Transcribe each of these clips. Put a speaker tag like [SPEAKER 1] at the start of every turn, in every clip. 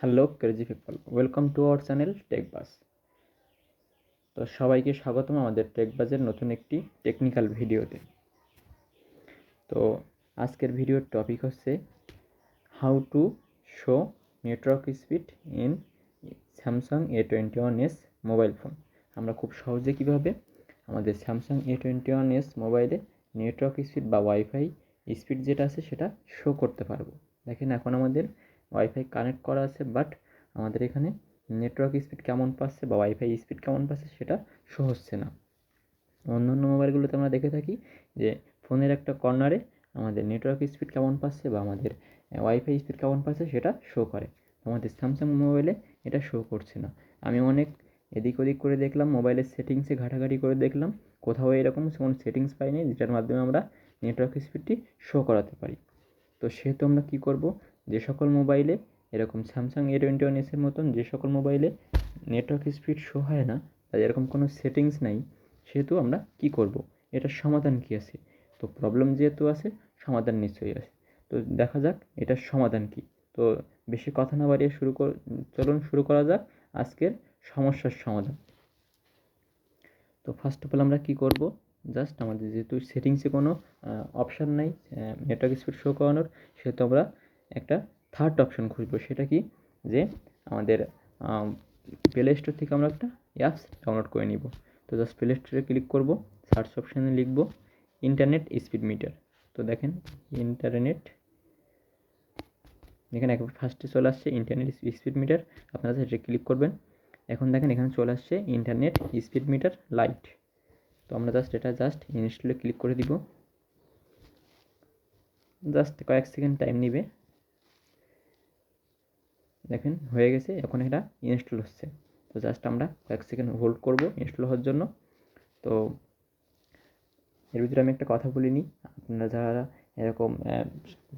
[SPEAKER 1] Hello crazy people, welcome to our channel TechBus. তো সবাইকে স্বাগতম আমাদের টেকবাজের নতুন একটি টেকনিক্যাল ভিডিওতে। তো আজকের ভিডিওর টপিক হচ্ছে how to show network speed in Samsung A21s mobile phone. আমরা খুব সহজে কীভাবে আমাদের স্যামসাং A21s মোবাইলে নেটওয়ার্ক স্পিড বা ওয়াইফাই স্পিড যেটা আছে সেটা শো করতে পারবো। দেখেন, এখন আমাদের ওয়াইফাই কানেক্ট করা আছে, বাট আমাদের এখানে নেটওয়ার্ক স্পিড কেমন পাচ্ছে বা ওয়াইফাই স্পিড কেমন পাচ্ছে সেটা শো হচ্ছে না। অন্যান্য মোবাইলগুলোতে আমরা দেখে থাকি যে ফোনের একটা কর্নারে আমাদের নেটওয়ার্ক স্পিড কেমন পাচ্ছে বা আমাদের ওয়াইফাই স্পিড কেমন পাচ্ছে সেটা শো করে। আমাদের স্যামসাং মোবাইলে এটা শো করছে না। আমি অনেক এদিক ওদিক করে দেখলাম, মোবাইলের সেটিংসে ঘাটাঘাটি করে দেখলাম, কোথাও এরকম কোনো সেটিংস পাইনি যেটার মাধ্যমে আমরা নেটওয়ার্ক স্পিডটি শো করাতে পারি। তো সেহেতু আমরা কী করব, যে সকল মোবাইলে এরকম স্যামসাং A21s মতন যে সকল মোবাইলে নেটওয়ার্ক স্পিড শো হয় না বা এরকম কোনো সেটিংস নাই, সেহেতু আমরা কি করব, এটার সমাধান কী আছে। তো প্রবলেম যেহেতু আছে, সমাধান নিশ্চয়ই আছে। তো দেখা যাক এটার সমাধান কী। তো বেশি কথা না বাড়িয়ে চলুন শুরু করা যাক আজকের সমস্যার সমাধান। তো ফার্স্ট অফ অল আমরা কী করব, জাস্ট আমাদের যেহেতু সেটিংসে কোনো অপশান নাই নেটওয়ার্ক স্পিড শো করানোর, সেহেতু আমরা একটা থার্ড অপশান খুঁজব। সেটা কি, যে আমাদের প্লে স্টোর থেকে আমরা একটা অ্যাপস ডাউনলোড করে নিব। তো জাস্ট প্লে স্টোরে ক্লিক করব, সার্চ অপশানে লিখব ইন্টারনেট স্পিড মিটার। তো দেখেন ইন্টারনেট, এখানে একবার ফার্স্টে চলে আসছে ইন্টারনেট স্পিড মিটার। আপনারা সেটা ক্লিক করবেন। এখন দেখেন এখানে চলে আসছে ইন্টারনেট স্পিড মিটার লাইট। তো আমরা এটা ইনস্টলে ক্লিক করে দিব। জাস্ট কয়েক সেকেন্ড টাইম নেবে। দেখেন হয়ে গেছে, এখন এটা ইনস্টল হচ্ছে। তো জাস্ট আমরা কয়েক সেকেন্ড হোল্ড করব ইনস্টল হওয়ার জন্য। তো এর ভিতরে আমি একটা কথা বলিনি, আপনারা যারা এরকম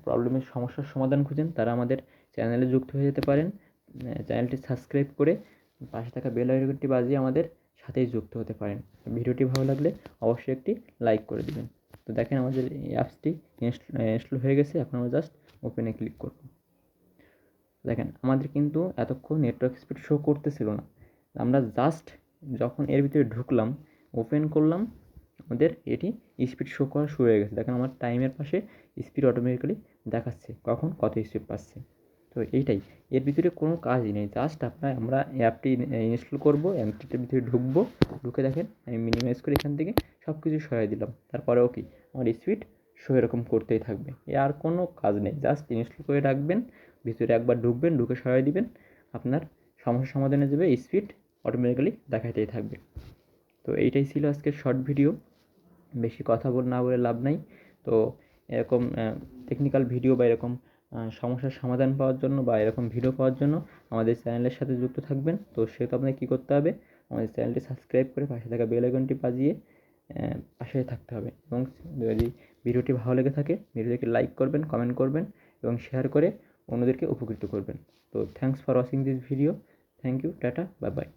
[SPEAKER 1] প্রবলেমের সমস্যার সমাধান খুঁজেন তারা আমাদের চ্যানেলে যুক্ত হয়ে যেতে পারেন। চ্যানেলটি সাবস্ক্রাইব করে পাশে থাকা বেল আইকনটি বাজিয়ে আমাদের সাথেই যুক্ত হতে পারেন। ভিডিওটি ভালো লাগলে অবশ্যই একটি লাইক করে দিবেন। তো দেখেন আমাদের এই অ্যাপসটি ইনস্টল হয়ে গেছে। এখন আমরা জাস্ট ওপেনে ক্লিক করব। দেখেন আমাদের কিন্তু এতক্ষণ নেটওয়ার্ক স্পিড শো করতেছিল না। আমরা জাস্ট যখন এর ভিতরে ঢুকলাম, ওপেন করলাম, আমাদের এটি স্পিড শো করা শুরু হয়ে গেছে। দেখেন আমার টাইমের পাশে স্পিড অটোমেটিক্যালি দেখাচ্ছে কখন কত স্পিড পাচ্ছে। তো এইটাই, এর ভিতরে কোনো কাজই নেই। জাস্ট আমরা অ্যাপটি ইনস্টল করব, অ্যাপটির ভিতরে ঢুকবো, ঢুকে দেখেন আমি মিনিমাইজ করে এখান থেকে সব কিছু সরাই দিলাম। তারপরেও কি আমার স্পিড শো এরকম করতেই থাকবে। আর কোনো কাজ নেই, জাস্ট ইনস্টল করে রাখবেন, ভিতরে একবার ঢুকবেন, ঢুকে সরাই দিবেন, আপনার সমস্যার সমাধানে যাবে, স্পিড অটোমেটিক্যালি দেখাইতেই থাকবে। তো এইটাই ছিল আজকের শর্ট ভিডিও। বেশি কথা না বলে লাভ নাই। তো এরকম টেকনিক্যাল ভিডিও বা এরকম সমস্যার সমাধান পাওয়ার জন্য বা এরকম ভিডিও পাওয়ার জন্য আমাদের চ্যানেলের সাথে যুক্ত থাকবেন। তো সেহেতু আপনাকে কী করতে হবে, আমাদের চ্যানেলটি সাবস্ক্রাইব করে পাশে থাকা বেল আইকনটি বাজিয়ে পাশে থাকতে হবে। এবং যদি ভিডিওটি ভালো লেগে থাকে, ভিডিওটিকে লাইক করবেন, কমেন্ট করবেন এবং শেয়ার করে অন্যদেরকে উপকৃত করবেন। তো thanks for watching this video. Thank you, tata, bye by.